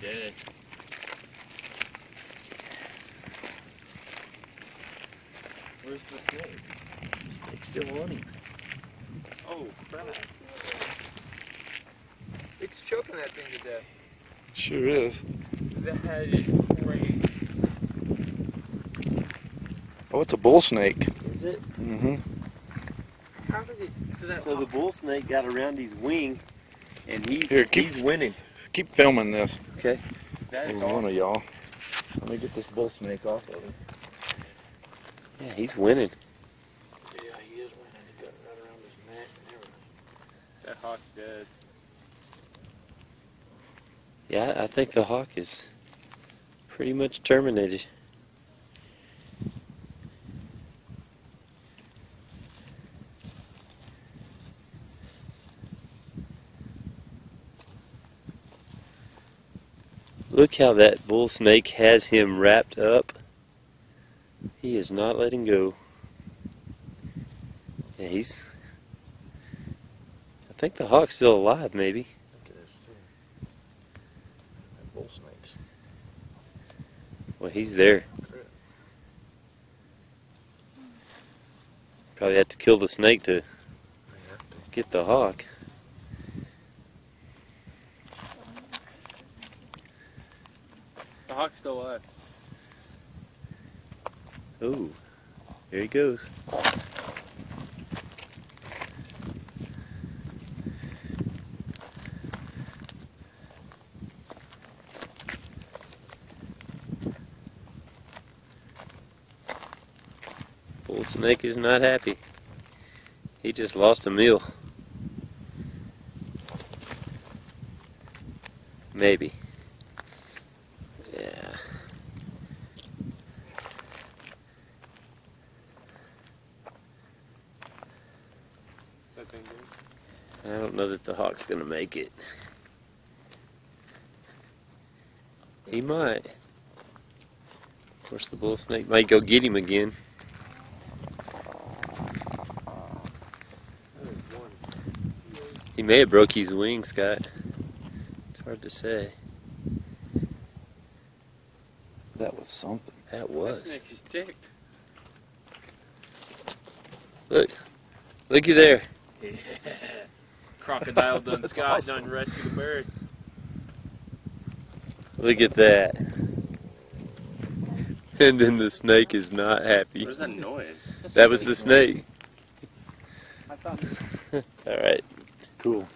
dead. Where's the snake? The snake's still on him. Oh, crap. It's choking that thing to death. Sure is. That is crazy. Oh, it's a bull snake. Is it? Mm-hmm. How did it? So the bull snake got around his wing, and he's winning. Keep filming this. Okay. That is One awesome. of y'all. Let me get this bull snake off of him. Yeah, he's winning. Yeah, he is winning. He got it right around his neck and everything. That hawk's dead. Yeah, I think the hawk is pretty much terminated. Look how that bull snake has him wrapped up. He is not letting go. Yeah, I think the hawk's still alive, maybe. Look at this, too. That bull snakes. Well, he's there. Probably have to kill the snake to get the hawk. The hawk's still alive. Oh, there he goes. Bull snake is not happy. He just lost a meal. Maybe. Yeah. That thing good? I don't know that the hawk's gonna make it. He might. Of course, the bull snake might go get him again. He may have broke his wing, Scott. It's hard to say. That was something. That was. That snake is ticked. Look. Looky there. Yeah. Crocodile done That's Scott awesome. done rescued the bird. Look at that. And then the snake is not happy. What is that noise? That was the snake. I thought. All right. Cool.